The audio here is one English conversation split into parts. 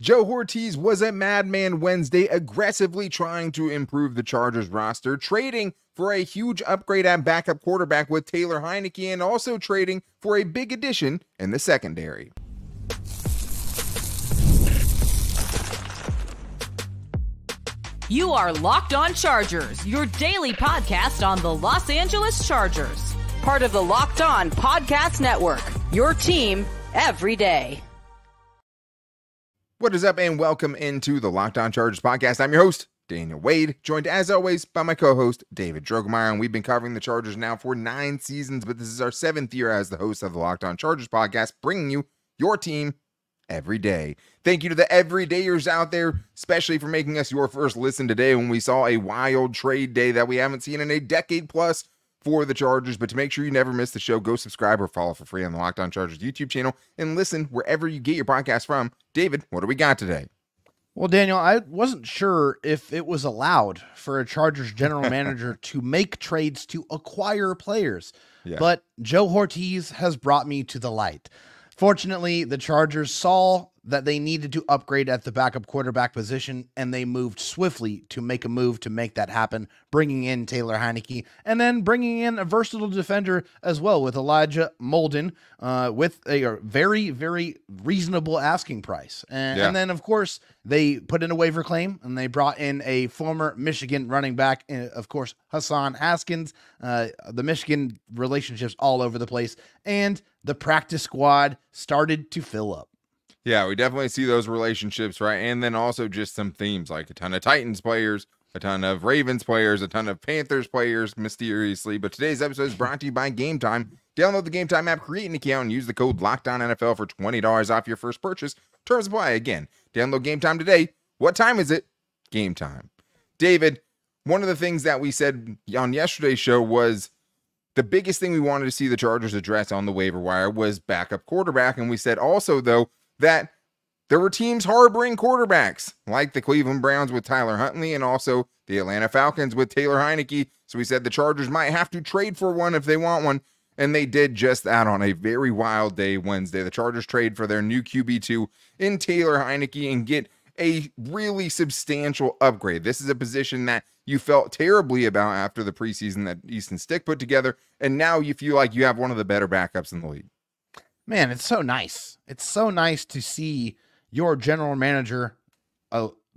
Joe Hortiz was a madman Wednesday, aggressively trying to improve the Chargers roster, trading for a huge upgrade at backup quarterback with Taylor Heinicke, and also trading for a big addition in the secondary. You are Locked On Chargers, your daily podcast on the Los Angeles Chargers. Part of the Locked On Podcast Network, your team every day. What is up, and welcome into the Locked On Chargers podcast. I'm your host, Daniel Wade, joined as always by my co-host, David Drogemeyer, and we've been covering the Chargers now for 9 seasons, but this is our 7th year as the host of the Locked On Chargers podcast, bringing you your team every day. Thank you to the everydayers out there, especially for making us your first listen today when we saw a wild trade day that we haven't seen in a decade plus for the Chargers. But to make sure you never miss the show, go subscribe or follow for free on the Locked On Chargers YouTube channel and listen wherever you get your podcast from. David, what do we got today? Well, Daniel, I wasn't sure if it was allowed for a Chargers general manager to make trades to acquire players, but Joe Hortiz has brought me to the light. Fortunately, the Chargers saw that they needed to upgrade at the backup quarterback position, and they moved swiftly to make a move to make that happen, bringing in Taylor Heinicke, and then bringing in a versatile defender as well with Elijah Molden with a very, very reasonable asking price. And then, of course, they put in a waiver claim, and they brought in a former Michigan running back, of course, Hassan Haskins. The Michigan relationships all over the place, and the practice squad started to fill up. Yeah, we definitely see those relationships, right? And then also just some themes, like a ton of Titans players, a ton of Ravens players, a ton of Panthers players, mysteriously. But today's episode is brought to you by Game Time. Download the Game Time app, create an account, and use the code LOCKDOWNNFL for $20 off your first purchase. Terms apply. Again, download Game Time today. What time is it? Game Time. David, one of the things that we said on yesterday's show was the biggest thing we wanted to see the Chargers address on the waiver wire was backup quarterback. And we said also, though, that there were teams harboring quarterbacks like the Cleveland Browns with Tyler Huntley and also the Atlanta Falcons with Taylor Heinicke. So we said the Chargers might have to trade for one if they want one. And they did just that on a very wild day Wednesday. The Chargers trade for their new QB2 in Taylor Heinicke and get a really substantial upgrade. This is a position that you felt terribly about after the preseason that Easton Stick put together. And now you feel like you have one of the better backups in the league. Man, it's so nice. It's so nice to see your general manager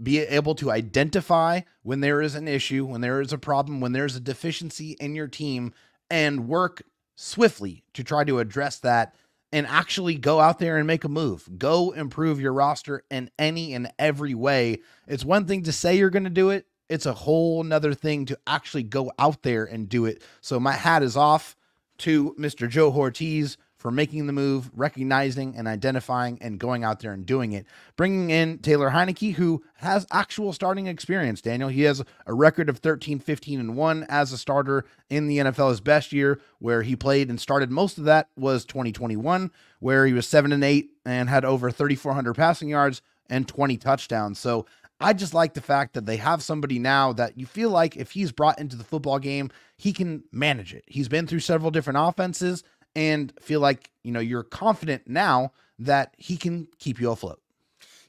be able to identify when there is an issue, when there is a problem, when there's a deficiency in your team, and work swiftly to try to address that and actually go out there and make a move. Go improve your roster in any and every way. It's one thing to say you're going to do it. It's a whole nother thing to actually go out there and do it. So my hat is off to Mr. Joe Hortiz for making the move, recognizing and identifying and going out there and doing it. Bringing in Taylor Heinicke, who has actual starting experience, Daniel. He has a record of 13-15-1 as a starter in the NFL. His best year where he played and started most of that was 2021, where he was 7-8 and had over 3,400 passing yards and 20 touchdowns. So I just like the fact that they have somebody now that you feel like if he's brought into the football game, he can manage it. He's been through several different offenses, and feel like, you're confident now that he can keep you afloat.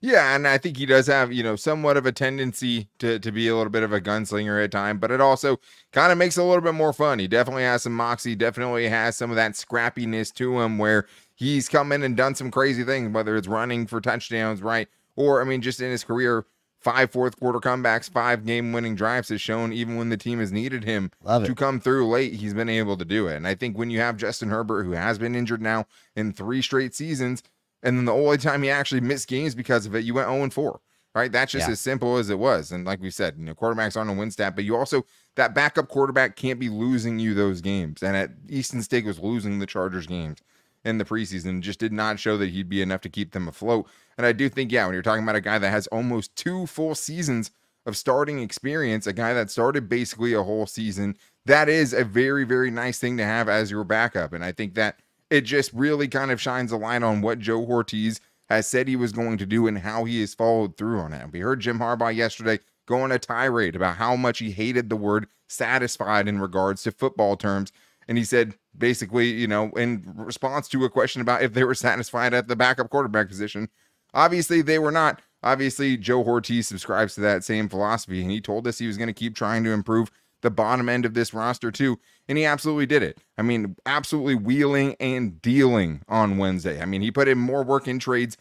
Yeah, and I think he does have, somewhat of a tendency to be a little bit of a gunslinger at times, but it also kind of makes it a little bit more fun. He definitely has some moxie, definitely has some of that scrappiness to him where he's come in and done some crazy things, whether it's running for touchdowns, right? Or, just in his career, 5 fourth quarter comebacks, 5 game-winning drives has shown even when the team has needed him to come through late, he's been able to do it. And I think when you have Justin Herbert, who has been injured now in 3 straight seasons, and then the only time he actually missed games because of it, you went 0-4, right? That's just as simple as it was. And like we said, quarterbacks aren't a win stat, but you also, that backup quarterback can't be losing you those games. And Easton Stick was losing the Chargers games in the preseason, just did not show that he'd be enough to keep them afloat. And I do think, when you're talking about a guy that has almost 2 full seasons of starting experience, a guy that started basically a whole season, that is a very, very nice thing to have as your backup. And I think that it just really kind of shines a light on what Joe Hortiz has said he was going to do and how he has followed through on it. We heard Jim Harbaugh yesterday go on a tirade about how much he hated the word satisfied in regards to football terms. And he said, basically, in response to a question about if they were satisfied at the backup quarterback position, obviously they were not, obviously Joe Hortiz subscribes to that same philosophy, and he told us he was going to keep trying to improve the bottom end of this roster too, and he absolutely did it. I mean, absolutely wheeling and dealing on Wednesday. I mean, he put in more work in trades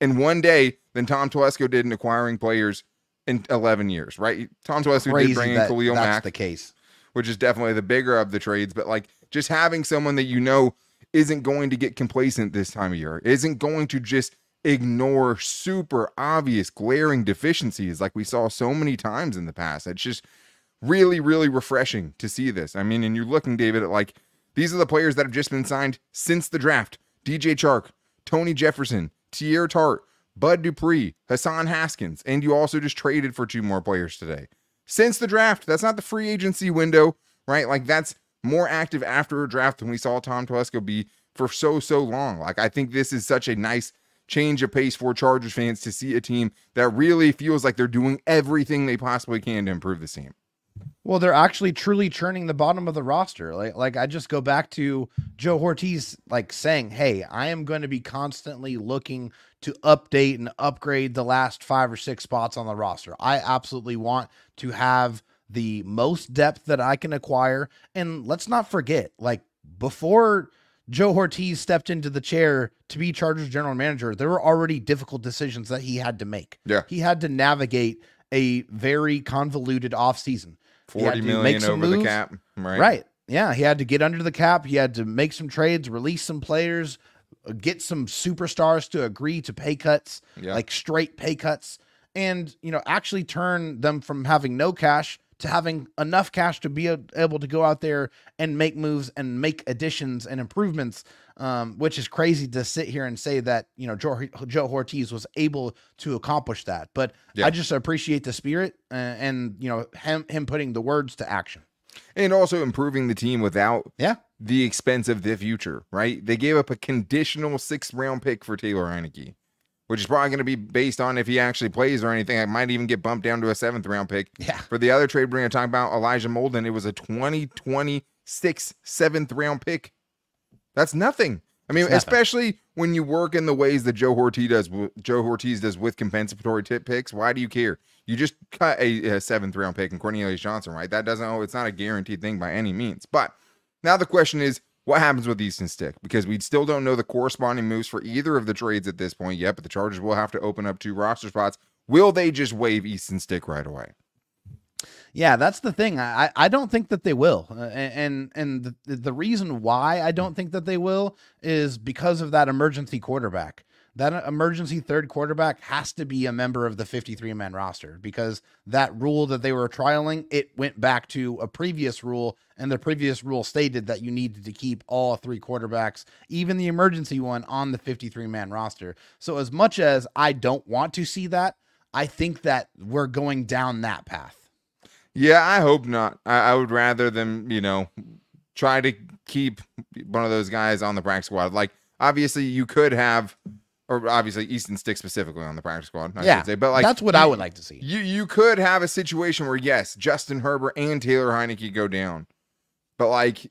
in one day than Tom Telesco did in acquiring players in 11 years, right? Tom Telesco did bring in Khalil Mack. That's the case. Which is definitely the bigger of the trades, but like just having someone that you know isn't going to get complacent this time of year, isn't going to just ignore super obvious glaring deficiencies like we saw so many times in the past. It's just really, really refreshing to see this. I mean, and you're looking, David, at like, these are the players that have just been signed since the draft. DJ Chark, Tony Jefferson, Tier Tart, Bud Dupree, Hassan Haskins, and you also just traded for 2 more players today. Since the draft, that's not the free agency window, right? Like, that's more active after a draft than we saw Tom Telesco be for so long. Like, I think this is such a nice change of pace for Chargers fans to see a team that really feels like they're doing everything they possibly can to improve the team. Well, they're actually truly churning the bottom of the roster. Like I just go back to Joe Hortiz, like saying, hey, I am going to be constantly looking to update and upgrade the last 5 or 6 spots on the roster. I absolutely want to have the most depth that I can acquire. And let's not forget, like, before Joe Hortiz stepped into the chair to be Chargers general manager, there were already difficult decisions that he had to make. Yeah. He had to navigate a very convoluted offseason. $40 million over the cap, right? Right. Yeah. He had to get under the cap. He had to make some trades, release some players, get some superstars to agree to pay cuts, like straight pay cuts, and, you know, actually turn them from having no cash to having enough cash to be able to go out there and make moves and make additions and improvements, which is crazy to sit here and say that, you know, Joe Hortiz was able to accomplish that. But I just appreciate the spirit and you know, him putting the words to action. And also improving the team without the expense of the future, right? They gave up a conditional 6th round pick for Taylor Heinicke, which is probably going to be based on if he actually plays or anything. I might even get bumped down to a 7th round pick. Yeah. For the other trade we're going to talk about, Elijah Molden, it was a 2026 7th round pick. That's nothing. I mean, especially when you work in the ways that Joe Hortiz does with compensatory tip picks. Why do you care? You just cut a 7th round pick in Cornelius Johnson, right? That doesn't, it's not a guaranteed thing by any means. But now the question is, what happens with Easton Stick? Because we still don't know the corresponding moves for either of the trades at this point yet, but the Chargers will have to open up 2 roster spots. Will they just waive Easton Stick right away? Yeah, that's the thing. I don't think that they will. And the reason why I don't think that they will is because of that emergency quarterback. That emergency third quarterback has to be a member of the 53-man roster, because that rule that they were trialing, it went back to a previous rule, and the previous rule stated that you needed to keep all 3 quarterbacks, even the emergency one, on the 53-man roster. So as much as I don't want to see that, I think that we're going down that path. Yeah, I hope not. I would rather them, you know, try to keep one of those guys on the practice squad. Like, obviously, you could have, or obviously Easton Stick specifically on the practice squad, I should say. But like, that's what I would like to see. You could have a situation where, yes, Justin Herbert and Taylor Heinicke go down. But like,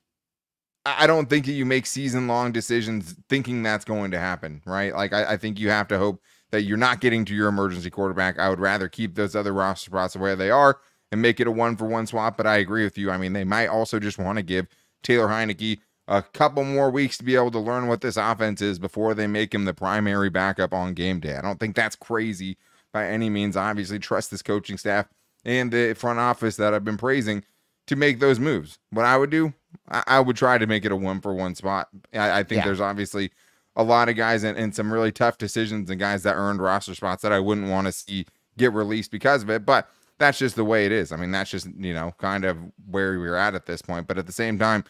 I don't think that you make season-long decisions thinking that's going to happen, right? Like, I think you have to hope that you're not getting to your emergency quarterback. I would rather keep those other roster spots the way they are and make it a 1-for-1 swap. But I agree with you. I mean, they might also just want to give Taylor Heinicke a couple more weeks to be able to learn what this offense is before they make him the primary backup on game day. I don't think that's crazy by any means. I obviously trust this coaching staff and the front office that I've been praising to make those moves. What I would do, I would try to make it a 1-for-1 spot. I think there's obviously a lot of guys and some really tough decisions and guys that earned roster spots that I wouldn't want to see get released because of it. But that's just the way it is. I mean, that's just, you know, kind of where we're at this point. But at the same time,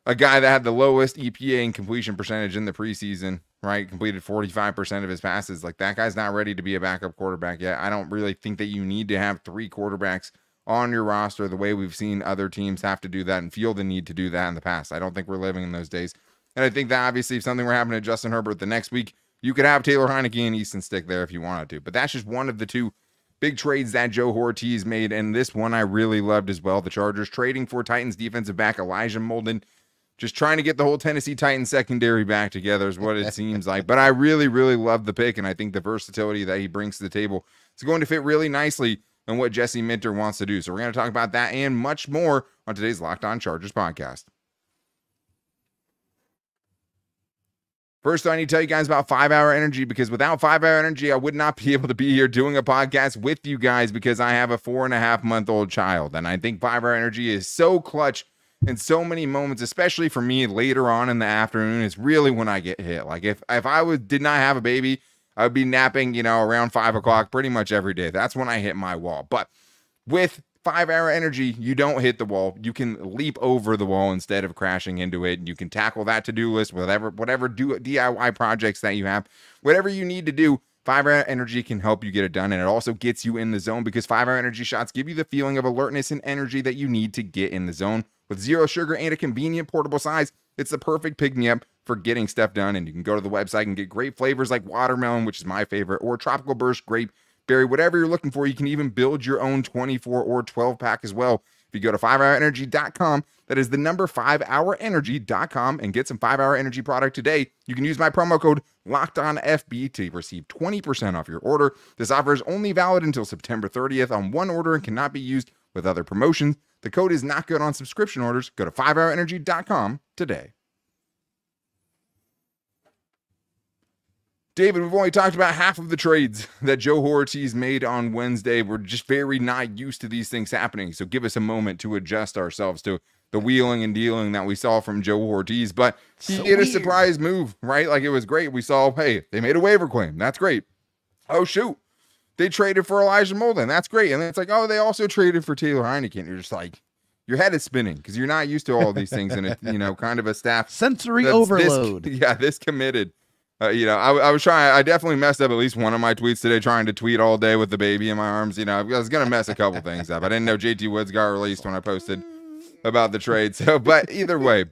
a guy that had the lowest EPA and completion percentage in the preseason, right, completed 45% of his passes, like, that guy's not ready to be a backup quarterback yet. I don't really think that you need to have 3 quarterbacks on your roster the way we've seen other teams have to do that and feel the need to do that in the past. I don't think we're living in those days. And I think that obviously if something were happening to Justin Herbert the next week, you could have Taylor Heinicke and Easton Stick there if you wanted to. But that's just one of the 2 big trades that Joe Hortiz made, and this one I really loved as well. The Chargers trading for Titans defensive back Elijah Molden. just trying to get the whole Tennessee Titans secondary back together is what it seems like. But I really, really love the pick, and I think the versatility that he brings to the table is going to fit really nicely in what Jesse Minter wants to do. So we're going to talk about that and much more on today's Locked On Chargers podcast. First, I need to tell you guys about 5 Hour Energy, because without 5 Hour Energy, I would not be able to be here doing a podcast with you guys, because I have a 4.5-month-old child. And I think 5 Hour Energy is so clutch in so many moments, especially for me later on in the afternoon. Is really when I get hit. Like if I did not have a baby, I would be napping, around 5 o'clock pretty much every day. That's when I hit my wall. But with 5 Hour Energy, you don't hit the wall. You can leap over the wall instead of crashing into it. And you can tackle that to-do list, whatever DIY projects that you have. Whatever you need to do, 5 Hour Energy can help you get it done. And it also gets you in the zone, because 5 Hour Energy shots give you the feeling of alertness and energy that you need to get in the zone. With zero sugar and a convenient portable size, it's the perfect pick-me-up for getting stuff done. And you can go to the website and get great flavors like watermelon, which is my favorite, or tropical burst grape, berry, whatever you're looking for. You can even build your own 24 or 12 pack as well. If you go to 5hourenergy.com, that is the number 5hourenergy.com, and get some 5 Hour Energy product today. You can use my promo code LOCKEDONFB to receive 20% off your order. This offer is only valid until September 30th on one order and cannot be used with other promotions. The code is not good on subscription orders. Go to 5hourenergy.com today. David, we've only talked about half of the trades that Joe Hortiz made on Wednesday. We're just very not used to these things happening. So give us a moment to adjust ourselves to the wheeling and dealing that we saw from Joe Hortiz. But he did a surprise move, right? Like, it was great. We saw, hey, they made a waiver claim. That's great. Oh, shoot. They traded for Elijah Molden. That's great. And then it's like, oh, they also traded for Taylor Heinicke. And you're just like, your head is spinning because you're not used to all these things in a, kind of a staff. Sensory overload. This committed. I was trying. I definitely messed up at least one of my tweets today, trying to tweet all day with the baby in my arms. I was gonna mess a couple things up. I didn't know JT Woods got released when I posted about the trade. So, but either way,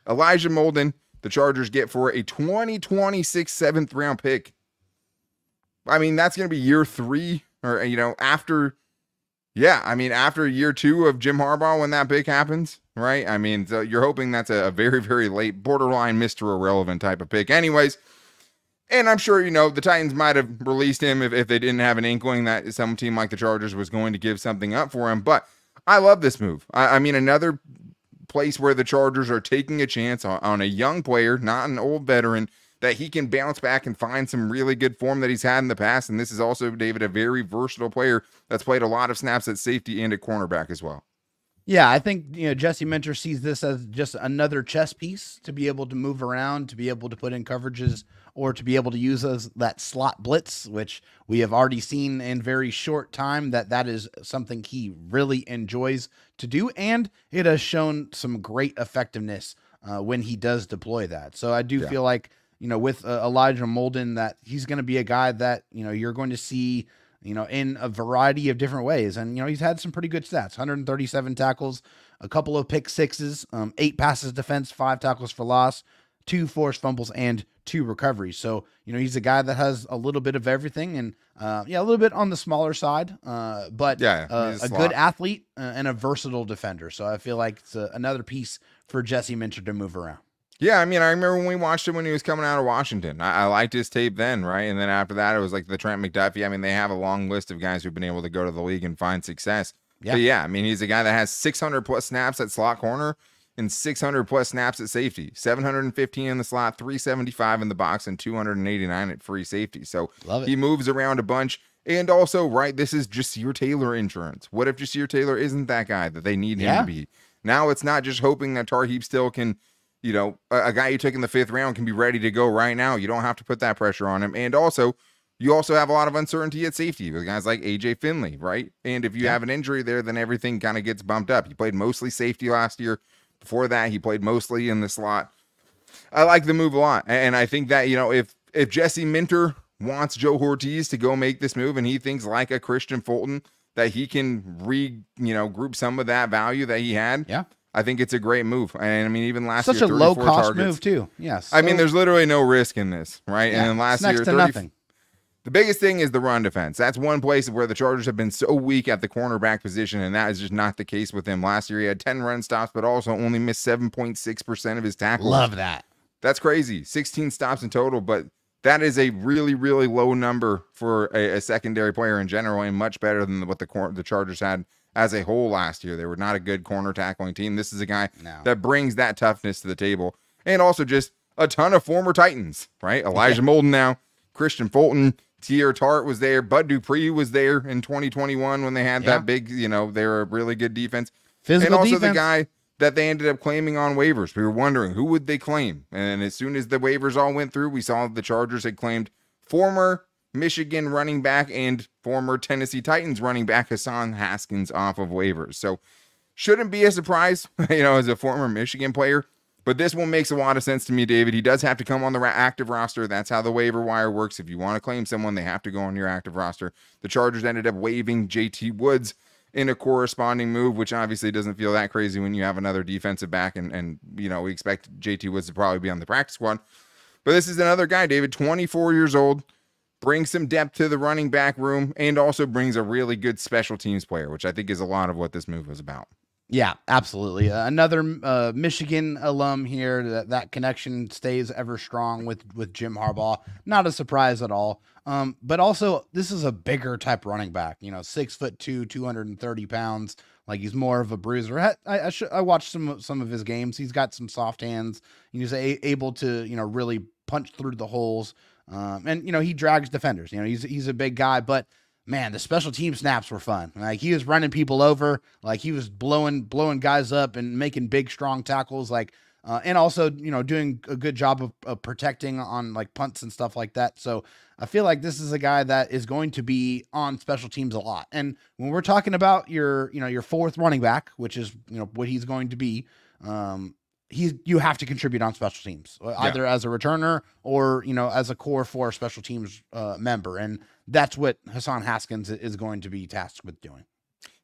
Elijah Molden, the Chargers get for a 2026 7th-round pick. I mean, that's gonna be year 3, or after. Yeah, I mean, after year 2 of Jim Harbaugh, when that pick happens, right? I mean, so you're hoping that's a very, very late, borderline Mr. Irrelevant type of pick. Anyways. And I'm sure, the Titans might have released him if they didn't have an inkling that some team like the Chargers was going to give something up for him. But I love this move. I mean, another place where the Chargers are taking a chance on a young player, not an old veteran, that he can bounce back and find some really good form that he's had in the past. And this is also, David, a very versatile player that's played a lot of snaps at safety and at cornerback as well. Yeah, I think, Jesse Minter sees this as just another chess piece to be able to move around, to be able to put in coverages, or to be able to use that slot blitz, which we have already seen in very short time that is something he really enjoys to do. And it has shown some great effectiveness when he does deploy that. So I do feel like, with Elijah Molden, that he's going to be a guy that, you're going to see, in a variety of different ways. And, he's had some pretty good stats, 137 tackles, a couple of pick sixes, 8 passes defense, 5 tackles for loss, 2 forced fumbles, and 2 recoveries. So, he's a guy that has a little bit of everything, and a little bit on the smaller side, but a good athlete and a versatile defender. So I feel like it's another piece for Jesse Minter to move around. Yeah, I mean, I remember when we watched him when he was coming out of Washington. I liked his tape then, right? And then after that, it was like the Trent McDuffie. I mean, they have a long list of guys who've been able to go to the league and find success. Yeah. But yeah, I mean, he's a guy that has 600-plus snaps at slot corner and 600-plus snaps at safety, 715 in the slot, 375 in the box, and 289 at free safety. So he moves around a bunch. And also, right, this is Jasir Taylor insurance. What if Jasir Taylor isn't that guy that they need him to be? Now it's not just hoping that Tarheeb still can, a guy you took in the 5th round can be ready to go right now. You don't have to put that pressure on him. And also, you also have a lot of uncertainty at safety with guys like AJ Finley, right? And if you have an injury there, then everything kind of gets bumped up. He played mostly safety last year. Before that, he played mostly in the slot. I like the move a lot. And I think that, if Jesse Minter wants Joe Hortiz to go make this move, and he thinks like a Christian Fulton that he can group some of that value that he had. Yeah. I think it's a great move. And I mean, even last year, such a low cost move too. Yes. I mean, there's literally no risk in this, right? Yeah, and then last year, nothing. The biggest thing is the run defense. That's one place where the Chargers have been so weak at the cornerback position, and that is just not the case with him. Last year, he had 10 run stops, but also only missed 7.6% of his tackles. Love that. That's crazy. 16 stops in total, but that is a really, really low number for a secondary player in general, and much better than what the Chargers had as a whole last year. They were not a good corner tackling team. This is a guy that brings that toughness to the table, and also just a ton of former Titans, right? Elijah Molden now, Christian Fulton, Tier Tart was there. Bud Dupree was there in 2021 when they had that big, they were a really good defense. Physical and also defense. the guy that they ended up claiming on waivers. We were wondering who would they claim. And as soon as the waivers all went through, we saw the Chargers had claimed former Michigan running back and former Tennessee Titans running back Hassan Haskins off of waivers. So shouldn't be a surprise, as a former Michigan player. But this one makes a lot of sense to me, David. He does have to come on the active roster. That's how the waiver wire works. If you want to claim someone, they have to go on your active roster. The Chargers ended up waiving JT Woods in a corresponding move, which obviously doesn't feel that crazy when you have another defensive back. And we expect JT Woods to probably be on the practice squad. But this is another guy, David, 24 years old, brings some depth to the running back room, and also brings a really good special teams player, which I think is a lot of what this move was about. Yeah, absolutely. Another Michigan alum here. That connection stays ever strong with Jim Harbaugh. Not a surprise at all. But also, this is a bigger type running back. 6'2", 230 pounds. Like, he's more of a bruiser. I watched some of his games. He's got some soft hands. He's able to really punch through the holes. And he drags defenders. He's a big guy, but man, the special team snaps were fun. Like, he was running people over, like he was blowing guys up and making big, strong tackles. Like, and also, doing a good job of protecting on like punts and stuff like that. So I feel like this is a guy that is going to be on special teams a lot. And when we're talking about your fourth running back, which is, what he's going to be, you have to contribute on special teams, either as a returner or, as a core 4 special teams member. And that's what Hassan Haskins is going to be tasked with doing.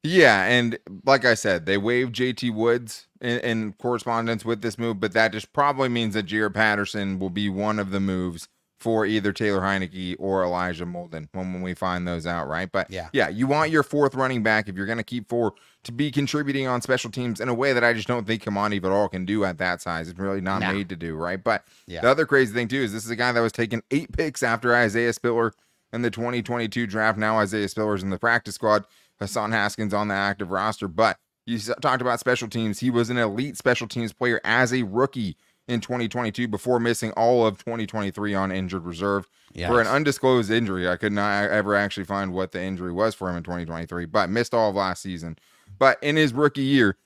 Yeah, and like I said, they waived JT Woods in correspondence with this move, but that just probably means that Jared Patterson will be one of the moves for either Taylor Heinicke or Elijah Molden when we find those out, right? But yeah, you want your fourth running back, if you're going to keep 4, to be contributing on special teams in a way that I just don't think Kamani Vidal can do at that size. It's really not made to do, right? But the other crazy thing, too, is this is a guy that was taken 8 picks after Isaiah Spiller in the 2022 draft. Now Isaiah Spiller's in the practice squad. Hassan Haskins on the active roster. But you talked about special teams. He was an elite special teams player as a rookie in 2022 before missing all of 2023 on injured reserve for an undisclosed injury. I could not ever actually find what the injury was for him in 2023, but missed all of last season. But in his rookie year,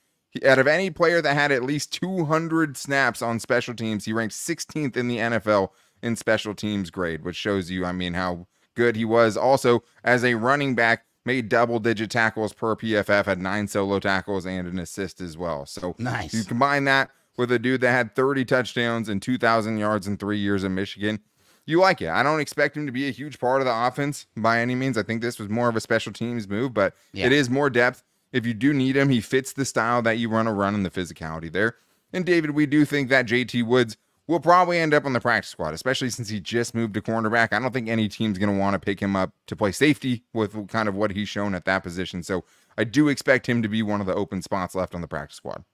out of any player that had at least 200 snaps on special teams, he ranked 16th in the NFL in special teams grade, which shows you, how good he was. Also, as a running back, made double-digit tackles per PFF, had 9 solo tackles and an assist as well. So nice. You combine that with a dude that had 30 touchdowns and 2,000 yards in 3 years in Michigan. You like it. I don't expect him to be a huge part of the offense by any means. I think this was more of a special teams move, but it is more depth. If you do need him, he fits the style that you want to run and the physicality there. And David, we do think that JT Woods will probably end up on the practice squad, especially since he just moved to cornerback. I don't think any team's going to want to pick him up to play safety with kind of what he's shown at that position. So I do expect him to be one of the open spots left on the practice squad.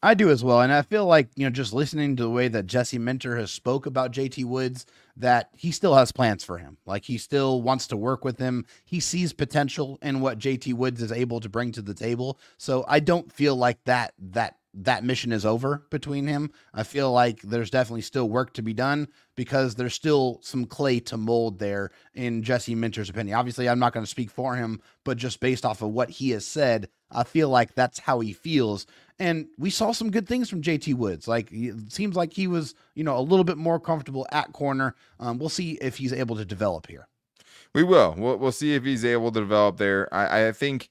I do as well. And I feel like, just listening to the way that Jesse Minter has spoke about JT Woods, that he still has plans for him. Like, he still wants to work with him. He sees potential in what JT Woods is able to bring to the table. So I don't feel like that mission is over between him. I feel like there's definitely still work to be done because there's still some clay to mold there in Jesse Minter's opinion. Obviously, I'm not going to speak for him, but just based off of what he has said, I feel like that's how he feels. And we saw some good things from JT Woods. Like, it seems like he was, a little bit more comfortable at corner. We'll see if he's able to develop here. We will. We'll see if he's able to develop there. I think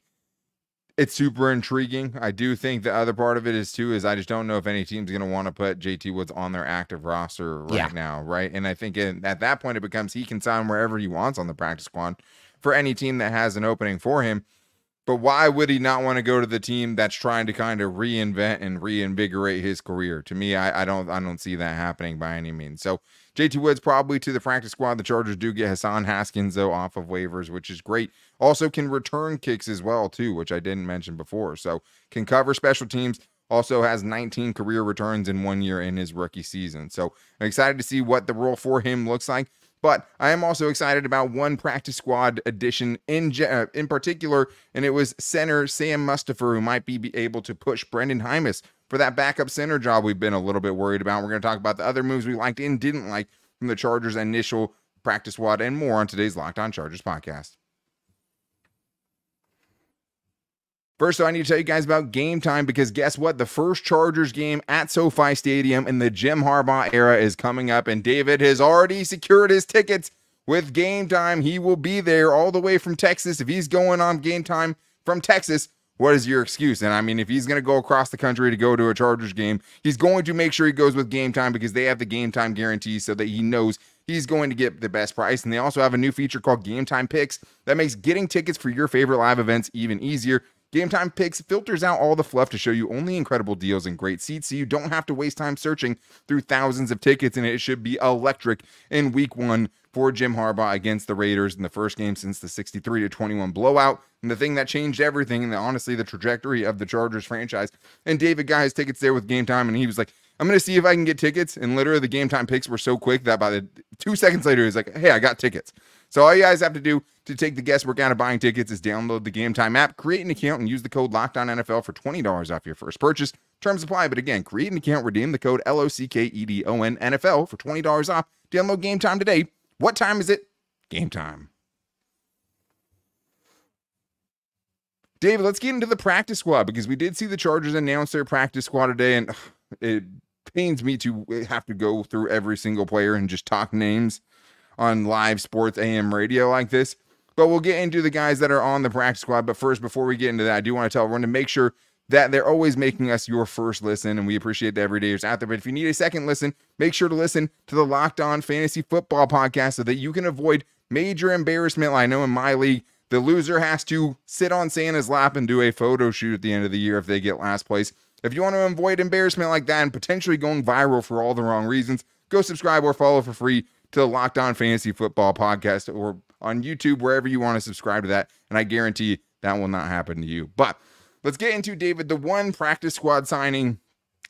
it's super intriguing. I do think the other part of it is I just don't know if any team's going to want to put JT Woods on their active roster right now, right? And I think at that point it becomes he can sign wherever he wants on the practice squad for any team that has an opening for him. But why would he not want to go to the team that's trying to kind of reinvent and reinvigorate his career? To me, I don't see that happening by any means. So JT Woods probably to the practice squad. The Chargers do get Hassan Haskins though off of waivers, which is great. Also can return kicks as well too, which I didn't mention before. So can cover special teams. Also has 19 career returns in 1 year in his rookie season. So I'm excited to see what the role for him looks like. But I am also excited about one practice squad addition in particular, and it was center Sam Mustipher, who might be able to push Brendan Hymus for that backup center job we've been a little bit worried about. We're going to talk about the other moves we liked and didn't like from the Chargers' initial practice squad and more on today's Locked On Chargers podcast. First, I need to tell you guys about Game Time, because guess what? The first Chargers game at SoFi Stadium in the Jim Harbaugh era is coming up, and David has already secured his tickets with Game Time. He will be there all the way from Texas. If he's going on Game Time from Texas, what is your excuse? And I mean, if he's going to go across the country to go to a Chargers game, he's going to make sure he goes with Game Time, because they have the Game Time guarantee so that he knows he's going to get the best price. And they also have a new feature called Game Time Picks that makes getting tickets for your favorite live events even easier. Game Time Picks filters out all the fluff to show you only incredible deals and great seats, so you don't have to waste time searching through thousands of tickets, and it should be electric in week 1 for Jim Harbaugh against the Raiders in the first game since the 63-21 blowout, and the thing that changed everything, and honestly the trajectory of the Chargers franchise. And David got his tickets there with Game Time, and he was like, I'm going to see if I can get tickets, and literally the Game Time Picks were so quick that by the 2 seconds later, he's like, hey, I got tickets. So all you guys have to do to take the guesswork out of buying tickets is download the Game Time app, create an account, and use the code LOCKEDONNFL for $20 off your first purchase. Terms apply, but again, create an account, redeem the code LOCKEDONNFL for $20 off. Download Game Time today. What time is it? Game time. David, let's get into the practice squad, because we did see the Chargers announce their practice squad today, and it pains me to have to go through every single player and just talk names on live sports AM radio like this. But we'll get into the guys that are on the practice squad. But first, before we get into that, I do want to tell everyone to make sure that they're always making us your first listen, and we appreciate the everydayers out there. But if you need a second listen, make sure to listen to the Locked On Fantasy Football podcast so that you can avoid major embarrassment. I know in my league, the loser has to sit on Santa's lap and do a photo shoot at the end of the year if they get last place. If you want to avoid embarrassment like that and potentially going viral for all the wrong reasons, go subscribe or follow for free to the Locked On Fantasy Football podcast, or on YouTube, wherever you want to subscribe to that. And I guarantee that will not happen to you. But let's get into, David, the one practice squad signing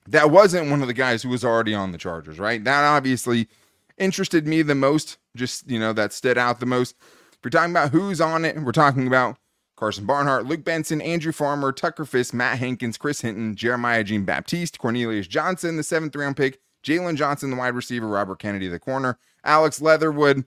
that wasn't one of the guys who was already on the Chargers, right? That obviously interested me the most, just, that stood out the most. If you're talking about who's on it, we're talking about Carson Barnhart, Luke Benson, Andrew Farmer, Tucker Fisk, Matt Hankins, Chris Hinton, Jeremiah Jean-Baptiste, Cornelius Johnson, the 7th round pick, Jalen Johnson, the wide receiver, Robert Kennedy, the corner, Alex Leatherwood,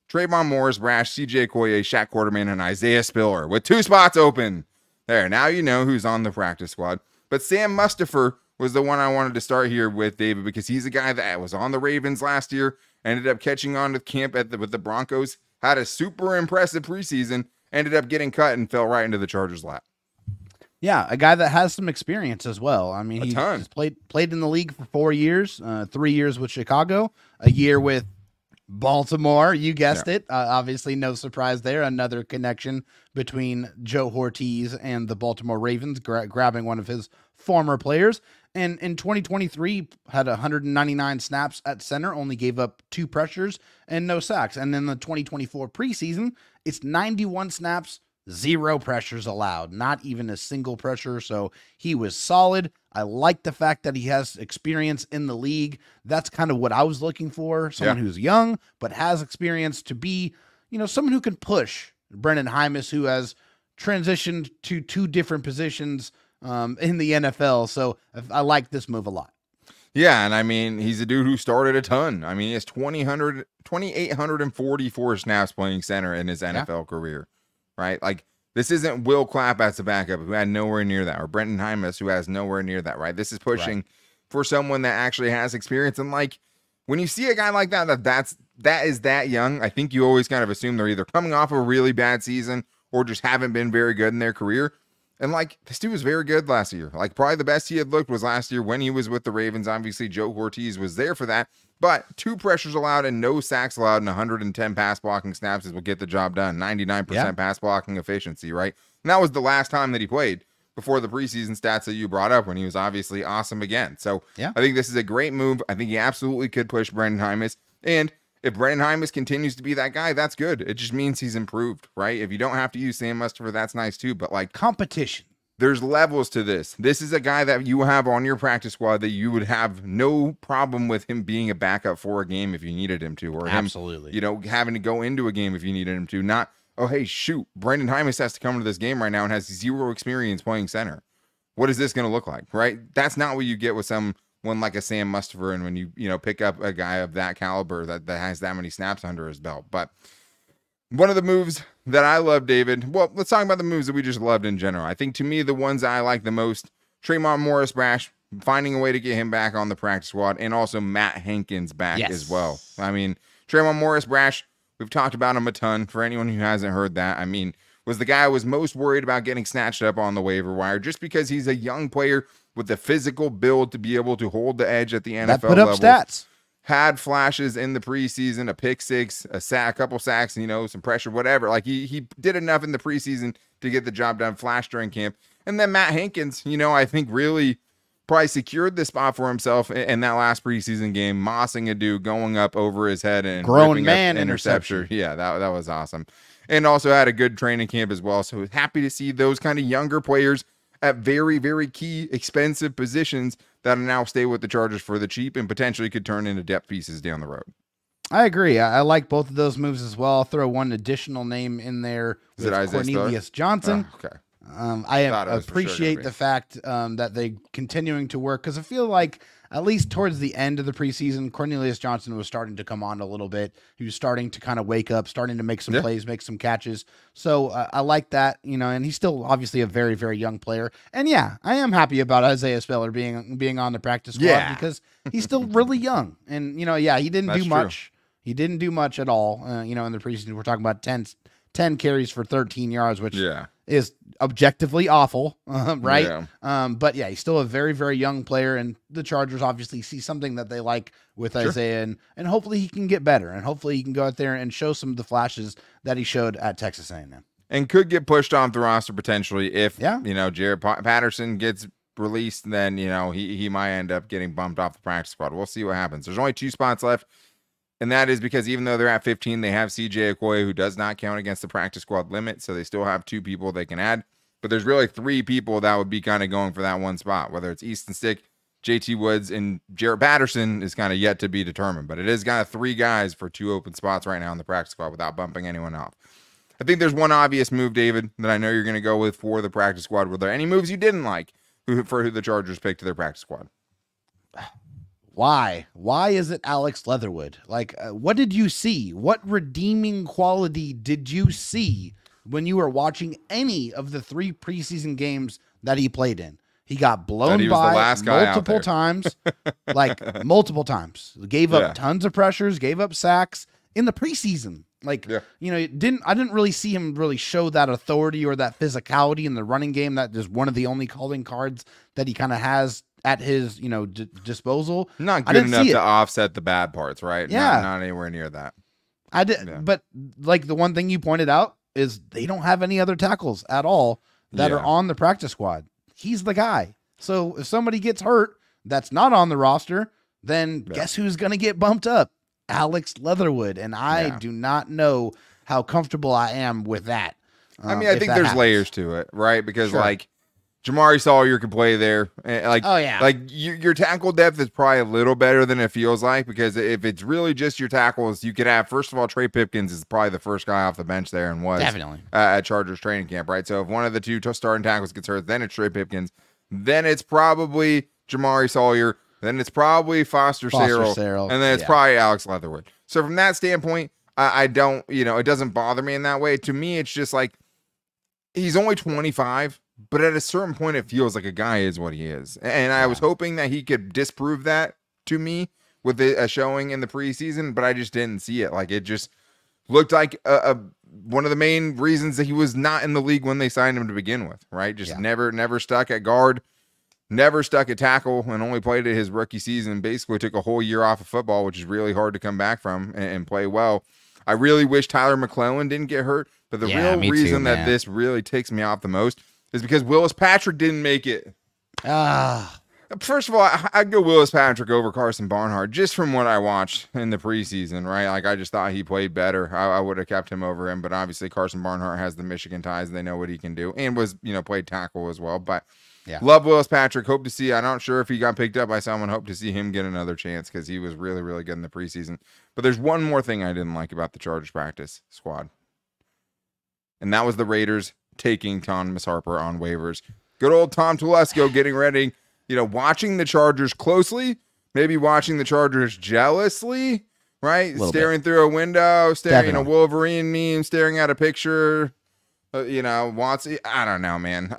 Trayvon Morris, Brash, CJ Koye, Shaq Quarterman, and Isaiah Spiller with 2 spots open. There, now you know who's on the practice squad. But Sam Mustipher was the one I wanted to start here with, David, because he's a guy that was on the Ravens last year, ended up catching on to camp with the Broncos, had a super impressive preseason, ended up getting cut and fell right into the Chargers' lap. Yeah, a guy that has some experience as well. I mean, he's played in the league for 4 years, 3 years with Chicago, a year with Baltimore. You guessed it. Obviously, no surprise there. Another connection between Joe Hortiz and the Baltimore Ravens, grabbing one of his former players. And in 2023, had 199 snaps at center, only gave up 2 pressures and no sacks. And in the 2024 preseason, it's 91 snaps, 0 pressures allowed, not even a single pressure. So he was solid. I like the fact that he has experience in the league. That's kind of what I was looking for. Someone who's young, but has experience to be, someone who can push Brendan Hymus, who has transitioned to 2 different positions in the NFL. So I like this move a lot. Yeah, and I mean, he's a dude who started a ton. I mean, he has 2,844 snaps playing center in his NFL career. Right? Like, this isn't Will Clapp as a backup who had nowhere near that, or Brendan Hymus who has nowhere near that, right? This is pushing for someone that actually has experience. And like, when you see a guy like that, that is that young, I think you always kind of assume they're either coming off a really bad season or just haven't been very good in their career. And like, this dude was very good last year. Like, probably the best he had looked was last year when he was with the Ravens. Obviously, Joe Hortiz was there for that. But 2 pressures allowed and no sacks allowed and 110 pass blocking snaps is what get the job done. 99% pass blocking efficiency, right? And that was the last time that he played before the preseason stats that you brought up when he was obviously awesome again. So I think this is a great move. I think he absolutely could push Brandon Hymus. And if Brandon Hymus continues to be that guy, that's good. It just means he's improved, right? If you don't have to use Sam Mustipher, that's nice too. But like, competition. There's levels to this. This is a guy that you have on your practice squad that you would have no problem with him being a backup for a game if you needed him to, or absolutely, him, having to go into a game if you needed him to. Not, oh, hey, shoot, Brandon Hymus has to come to this game right now and has 0 experience playing center. What is this going to look like, right? That's not what you get with someone like a Sam Mustipher, and when you pick up a guy of that caliber that has that many snaps under his belt. But one of the moves that I love, David, well, let's talk about the moves that we just loved in general. I think to me, the ones I like the most, Tremont Morris-Brash, finding a way to get him back on the practice squad, and also Matt Hankins back as well. I mean, Tremont Morris-Brash, we've talked about him a ton. For anyone who hasn't heard that, I mean, was the guy I was most worried about getting snatched up on the waiver wire, just because he's a young player with the physical build to be able to hold the edge at the NFL level. Put up stats. Had flashes in the preseason, a pick six, a sack, a couple sacks, some pressure, whatever. Like he did enough in the preseason to get the job done, flash during camp. And then Matt Hankins, I think really probably secured the spot for himself in that last preseason game, mossing a dude, going up over his head and grown man interception. Yeah, that was awesome. And also had a good training camp as well. So happy to see those kind of younger players at very, very key, expensive positions that now stay with the Chargers for the cheap and potentially could turn into depth pieces down the road. I agree. I like both of those moves as well. I'll throw one additional name in there. Is it Isaiah Cornelius Johnson? Oh, okay. I appreciate the fact that they continuing to work, because I feel like at least towards the end of the preseason, Cornelius Johnson was starting to come on a little bit. He was starting to kind of wake up, starting to make some plays, make some catches. So I like that, and he's still obviously a very, very young player. And yeah, I am happy about Isaiah Spiller being on the practice squad because he's still really young. And, he didn't do much. He didn't do much at all, in the preseason. We're talking about 10 carries for 13 yards, which is objectively awful, right? Yeah. But yeah, he's still a very, very young player, and the Chargers obviously see something that they like with Isaiah, and hopefully he can get better, and hopefully he can go out there and show some of the flashes that he showed at Texas A&M. And could get pushed off the roster potentially if, Jared Patterson gets released, then, he might end up getting bumped off the practice squad. We'll see what happens. There's only 2 spots left. And that is because even though they're at 15, they have CJ Okoye, who does not count against the practice squad limit. So they still have 2 people they can add. But there's really 3 people that would be kind of going for that one spot, whether it's Easton Stick, JT Woods, and Jared Patterson is kind of yet to be determined. But it is kind of 3 guys for 2 open spots right now in the practice squad without bumping anyone off. I think there's one obvious move, David, that I know you're going to go with for the practice squad. Were there any moves you didn't like for who the Chargers picked to their practice squad? Why? Why is it Alex Leatherwood? Like, what did you see? What redeeming quality did you see when you were watching any of the 3 preseason games that he played in? He got blown by multiple times, multiple times. Gave up tons of pressures, gave up sacks in the preseason. I didn't really see him really show that authority or that physicality in the running game. That is one of the only calling cards that he kind of has at his, disposal. Not good enough to offset the bad parts, right? Yeah. Not anywhere near that. I did, but the one thing you pointed out is they don't have any other tackles at all that are on the practice squad. He's the guy. So if somebody gets hurt that's not on the roster, then guess who's going to get bumped up? Alex Leatherwood. And I do not know how comfortable I am with that. I think there's layers to it, right? Because Jamari Sawyer can play there. Your tackle depth is probably a little better than it feels like, because if it's really just your tackles, you could have, first of all, Trey Pipkins is probably the first guy off the bench there and was definitely at Chargers training camp, right? So if one of the 2 starting tackles gets hurt, then it's Trey Pipkins, then it's probably Jamari Sawyer, then it's probably Foster Sarell, and then it's probably Alex Leatherwood. So from that standpoint, I don't, it doesn't bother me in that way. To me, it's just like, he's only 25. But at a certain point, it feels like a guy is what he is. And I was hoping that he could disprove that to me with a showing in the preseason, but I just didn't see it. Like, it just looked like a one of the main reasons that he was not in the league when they signed him to begin with, right? Just never stuck at guard, never stuck at tackle, and only played at his rookie season. Basically took a whole year off of football, which is really hard to come back from and play well. I really wish Tyler McClellan didn't get hurt, but the real reason that this really takes me off the most is because Willis Patrick didn't make it. First of all, I'd go Willis Patrick over Carson Barnhart just from what I watched in the preseason, right? Like, I just thought he played better. I would have kept him over him, but obviously Carson Barnhart has the Michigan ties. They know what he can do and was, played tackle as well. But love Willis Patrick. Hope to see. I'm not sure if he got picked up by someone. Hope to see him get another chance because he was really, really good in the preseason. But there's one more thing I didn't like about the Chargers practice squad, and that was the Raiders taking Thomas Harper on waivers. Good old Tom Telesco getting ready. Watching the Chargers closely, maybe watching the Chargers jealously, right? Staring through a window, staring a Wolverine meme, staring at a picture, wants, I don't know, man.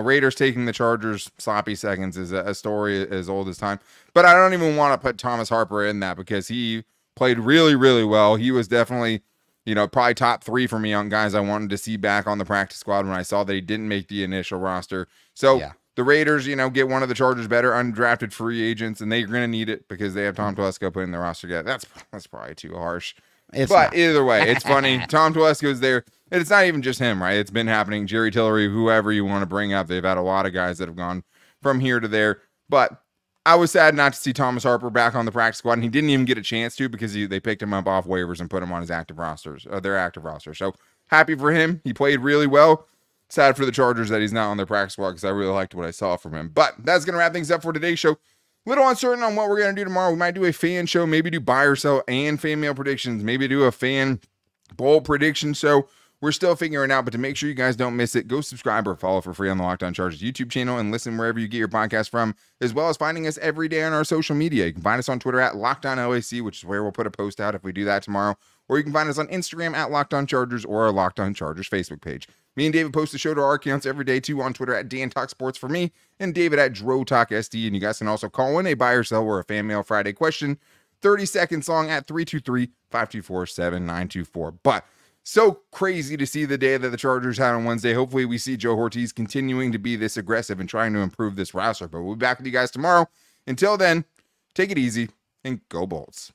Raiders taking the Chargers sloppy seconds is a story as old as time, but I don't even want to put Thomas Harper in that because he played really, really well. He was definitely, probably top 3 for me on guys I wanted to see back on the practice squad when I saw that he didn't make the initial roster. So, the Raiders, get one of the Chargers better undrafted free agents, and they're going to need it because they have Tom Telesco putting the roster together. That's probably too harsh. Either way, it's funny. Tom Telesco's there. And it's not even just him, right? It's been happening. Jerry Tillery, whoever you want to bring up. They've had a lot of guys that have gone from here to there. But I was sad not to see Thomas Harper back on the practice squad, and he didn't even get a chance to because they picked him up off waivers and put him on his active rosters, their active roster. So happy for him. He played really well. Sad for the Chargers that he's not on their practice squad because I really liked what I saw from him. But that's going to wrap things up for today's show. Little uncertain on what we're going to do tomorrow. We might do a fan show, maybe do buy or sell and fan mail predictions, maybe do a fan bowl prediction show. We're still figuring it out, but to make sure you guys don't miss it, go subscribe or follow for free on the Locked On Chargers YouTube channel and listen wherever you get your podcast from, as well as finding us every day on our social media. You can find us on Twitter at LockedOnLAC, which is where we'll put a post out if we do that tomorrow, or you can find us on Instagram at Locked On Chargers or our Locked On Chargers Facebook page. Me and David post the show to our accounts every day, too, on Twitter at Dan Talk Sports for me and David at Dro Talk SD. And you guys can also call in a buy or sell or a fan mail Friday question, 30 seconds long at 323-524-7924. But so crazy to see the day that the Chargers had on Wednesday. Hopefully we see Joe Hortiz continuing to be this aggressive and trying to improve this roster. But we'll be back with you guys tomorrow. Until then, take it easy and go Bolts.